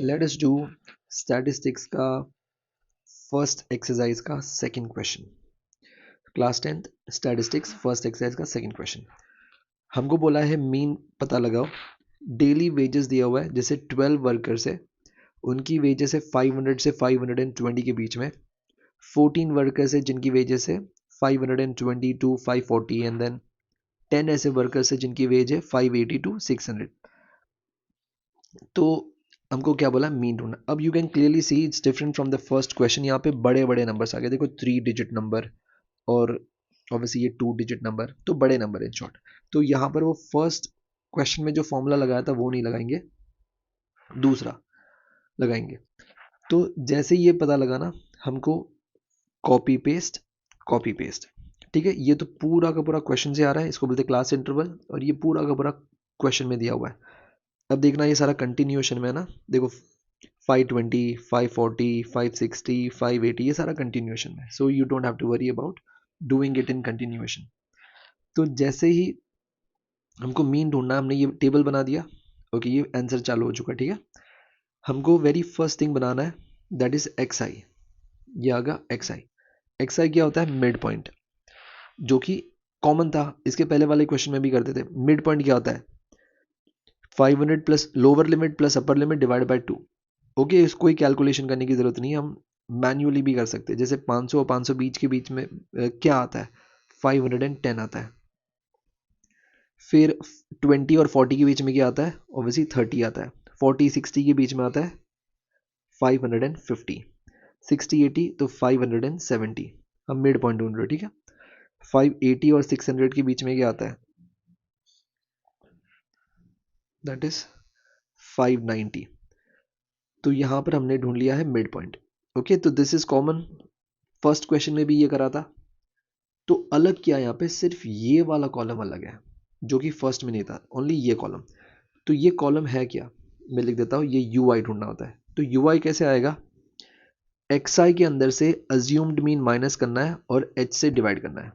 Let us do statistics का first exercise का second question. Class 10th statistics first exercise का second question. हमको बोला है मीन पता लगाओ। डेली वेजेस दिया हुआ है, जैसे 12 वर्कर्स है, उनकी वेजेस है 500 से 520 के बीच में। 14 वर्कर्स है जिनकी वेजेस है 520 टू 540, एंड देन 10 ऐसे वर्कर्स है जिनकी वेज है 580 टू 600। तो हमको क्या बोला, मीन ढूंढना। अब you can clearly see it's different from the first question. यहाँ पे बड़े बड़े नंबर्स आ गए, देखो 3 डिजिट नंबर, और ऑब्वियसली ये 2 डिजिट नंबर, तो बड़े नंबर इन शॉर्ट। तो यहाँ पर वो फर्स्ट क्वेश्चन में जो फॉर्मूला लगाया था वो नहीं लगाएंगे, दूसरा लगाएंगे। तो जैसे ये पता लगाना, हमको कॉपी पेस्ट, कॉपी पेस्ट। ठीक है, ये तो पूरा का पूरा क्वेश्चन से आ रहा है, इसको बोलते हैं क्लास इंटरवल, और ये पूरा का पूरा क्वेश्चन में दिया हुआ है। अब देखना ये सारा कंटिन्यूएशन में है ना, देखो 520, 540, 560, 580, ये सारा कंटिन्यूएशन में, so you don't have to worry about doing it in continuation. तो जैसे ही हमको मीन ढूंढना, हमने ये टेबल बना दिया। ओके, ये आंसर चालू हो चुका। ठीक है, हमको वेरी फर्स्ट थिंग बनाना है, दैट इज एक्स आई। ये आगा एक्स आई। एक्स आई क्या होता है, मिड पॉइंट, जो कि कॉमन था, इसके पहले वाले क्वेश्चन में भी करते थे। मिड पॉइंट क्या होता है, 500 plus lower limit plus upper limit divide by 2। Okay, इसको कोई कैलकुलेशन करने की जरूरत नहीं है, हम मैन्युअली भी कर सकते हैं। जैसे 500 और 520 के बीच में क्या आता है, 510 आता है। फिर 20 और 40 के बीच में क्या आता है, ऑब्वियसली 30 आता है। 40-60 के बीच में आता है 550। 60-80 तो 570। हम मिड पॉइंट ढूंढ रहे हो। ठीक है, 580 और 600 के बीच में क्या आता है, दैट इज 590। तो यहां पर हमने ढूंढ लिया है मिड पॉइंट। ओके, तो this is common, first question में भी ये करा था। तो अलग क्या है यहाँ पे, सिर्फ ये वाला कॉलम अलग है जो कि फर्स्ट में नहीं था, ओनली ये कॉलम। तो ये कॉलम है क्या, मैं लिख देता हूँ, ये यू आई ढूंढना होता है। तो यू आई कैसे आएगा, एक्स आई के अंदर से अज्यूम्ड मीन माइनस करना है और एच से डिवाइड करना है।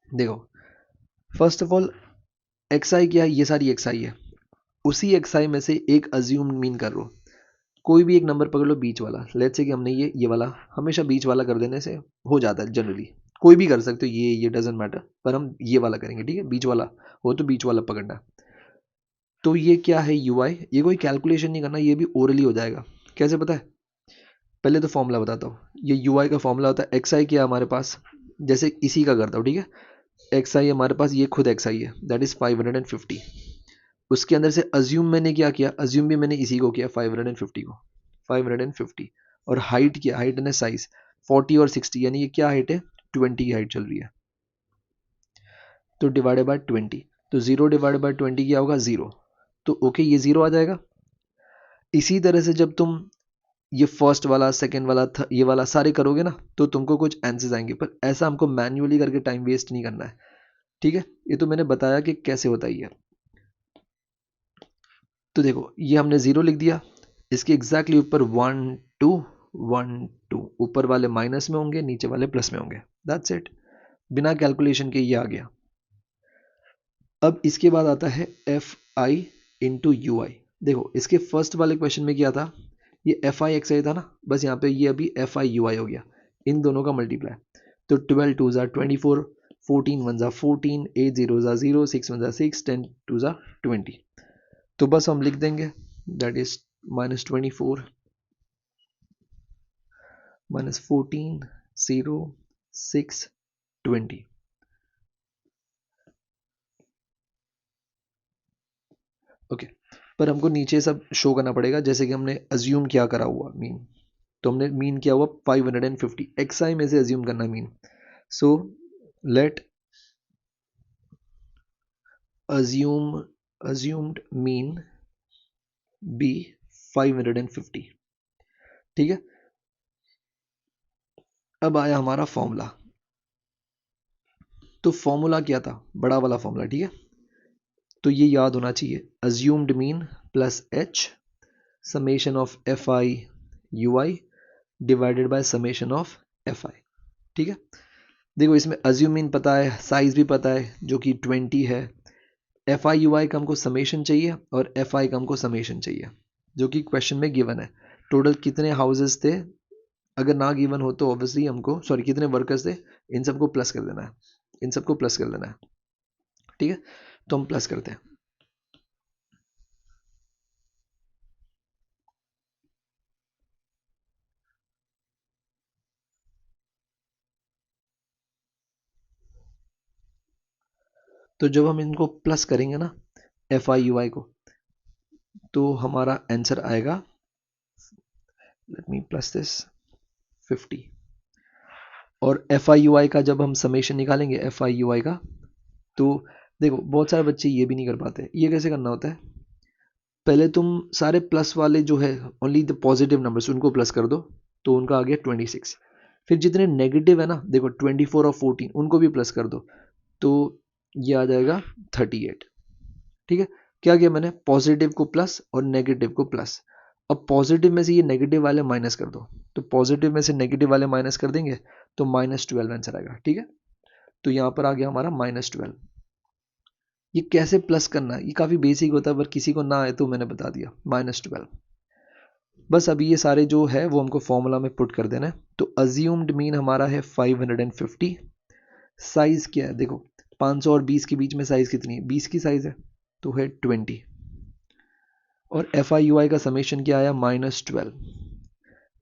देखो, फर्स्ट ऑफ ऑल एक्स आई क्या है, ये सारी एक्स आई है, उसी एक्स आई में से एक अज्यूम्ड मीन कर लो। कोई भी एक नंबर पकड़ लो बीच वाला, लेट्स से कि हमने ये वाला हमेशा बीच वाला कर देने से हो जाता है जनरली। कोई भी कर सकते हो, ये डजेंट मैटर, पर हम ये वाला करेंगे। ठीक है, बीच वाला हो तो बीच वाला पकड़ना है। तो ये क्या है, यू आई, ये कोई कैलकुलेशन नहीं करना, ये भी ओरली हो जाएगा। कैसे पता है, पहले तो फॉर्मूला बताता हूँ। ये यू आई का फॉर्मूला होता है, एक्स आई क्या हमारे पास, जैसे इसी का करता हूँ। ठीक है, एक्स आई हमारे पास, ये खुद एक्स आई है, दैट इज 550। उसके अंदर से अज्यूम मैंने क्या किया, अज्यूम भी मैंने इसी को किया, 550 को, 550। और हाइट क्या, हाइट ने साइज 40 और 60, यानी ये क्या हाइट है, 20 की हाइट चल रही है, तो डिवाइडेड बाय 20। तो 0 डिवाइडेड बाय 20 क्या होगा, 0। तो ओके, ये 0 आ जाएगा। इसी तरह से जब तुम ये फर्स्ट वाला, सेकंड वाला, ये वाला सारे करोगे ना, तो तुमको कुछ आंसर्स आएंगे, पर ऐसा हमको मैन्युअली करके टाइम वेस्ट नहीं करना है। ठीक है, ये तो मैंने बताया कि कैसे होता ही है। तो देखो, ये हमने 0 लिख दिया, इसके एग्जैक्टली ऊपर 1 2 1 2, ऊपर वाले माइनस में होंगे, नीचे वाले प्लस में होंगे, दैट्स इट। बिना कैलकुलेशन के ये आ गया। अब इसके बाद आता है एफ आई इंटू यू आई। देखो, इसके फर्स्ट वाले क्वेश्चन में क्या था, ये एफ आई एक्स आई था ना, बस यहाँ पे ये अभी एफ आई यू आई हो गया, इन दोनों का मल्टीप्लाई। तो 12 2 ज़ा 24, 14 1 ज़ा 14, 8 0 ज़ा 0, 6 1 ज़ा 6, 10 2 ज़ा 20। तो बस हम लिख देंगे, दैट इज -24 -14 0 6 20। ओके, पर हमको नीचे सब शो करना पड़ेगा, जैसे कि हमने अज्यूम क्या करा हुआ मीन। तो हमने मीन किया हुआ 550, एक्स आई में से अज्यूम करना mean. So let assume assumed mean be 550। ठीक है, अब आया हमारा फॉर्मूला। तो फॉर्मूला क्या था, बड़ा वाला फॉर्मूला। ठीक है, तो ये याद होना चाहिए, assumed mean plus H summation of F I you I divided by summation of F I. ठीक है, देखो इसमें अज्यूम मीन पता है, साइज भी पता है जो कि 20 है। एफ आई यू आई का हमको समेशन चाहिए और एफ आई का हमको समेशन चाहिए, जो कि क्वेश्चन में गिवन है। टोटल कितने हाउसेस थे, अगर ना गिवन हो तो ऑब्वियसली हमको, सॉरी कितने वर्कर्स थे, इन सबको प्लस कर देना है, इन सबको प्लस कर देना है। ठीक है, तो हम प्लस करते हैं। तो जब हम इनको प्लस करेंगे ना, एफ आई यू आई को, तो हमारा आंसर आएगा, लेट मी प्लस दिस 50। और एफ आई यू आई का जब हम समेशन निकालेंगे एफ आई यू आई का, तो देखो बहुत सारे बच्चे ये भी नहीं कर पाते। ये कैसे करना होता है, पहले तुम सारे प्लस वाले जो है, ओनली द पॉजिटिव नंबर्स, उनको प्लस कर दो, तो उनका आ गया 26। फिर जितने नेगेटिव है ना, देखो 24 और 14, उनको भी प्लस कर दो, तो ये आ जाएगा 38। ठीक है, क्या किया मैंने, पॉजिटिव को प्लस और नेगेटिव को प्लस। अब पॉजिटिव में से ये नेगेटिव वाले माइनस कर दो, तो पॉजिटिव में से नेगेटिव वाले माइनस कर देंगे तो -12 आंसर आएगा। ठीक है, तो यहाँ पर आ गया हमारा -12। ये कैसे प्लस करना है, ये काफ़ी बेसिक होता है, पर किसी को ना आए तो मैंने बता दिया, -12। बस अभी ये सारे जो है वो हमको फॉर्मूला में पुट कर देना है। तो अज्यूम्ड मीन हमारा है 550। साइज क्या है, देखो 500 और 20 के बीच में साइज कितनी है, 20 की साइज है, तो है 20। और एफ आई यू आई का समेशन क्या आया, -12।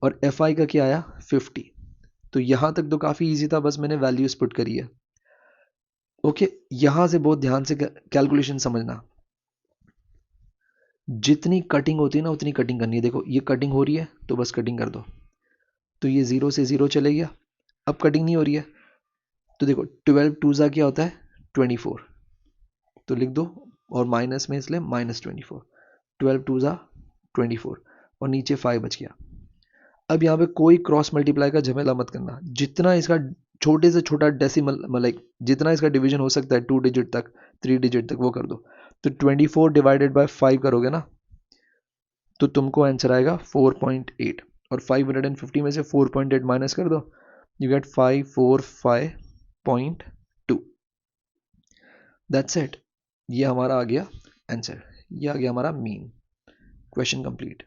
और एफ आई का क्या आया, 50। तो यहां तक तो काफ़ी इजी था, बस मैंने वैल्यूज पुट करी है। ओके, यहां से बहुत ध्यान से कैलकुलेशन समझना। जितनी कटिंग होती है ना उतनी कटिंग करनी है। देखो ये कटिंग हो रही है तो बस कटिंग कर दो, तो ये 0 से 0 चले गया। अब कटिंग नहीं हो रही है, तो देखो 12 टूजा क्या होता है, 24, तो लिख दो, और माइनस में इसलिए -24। 12 टूजा 24, और नीचे 5 बच गया। अब यहाँ पे कोई क्रॉस मल्टीप्लाई का झमेला मत करना, जितना इसका छोटे से छोटा डेसिमल, मतलब जितना इसका डिवीजन हो सकता है 2 डिजिट तक, 3 डिजिट तक, वो कर दो। तो 24 डिवाइडेड बाय 5 करोगे ना, तो तुमको आंसर आएगा 4.8। और 550 में से 4.8 माइनस कर दो, यू गेट 545.2। दैट्स इट, ये हमारा आ गया आंसर, ये आ गया हमारा मीन। Question complete.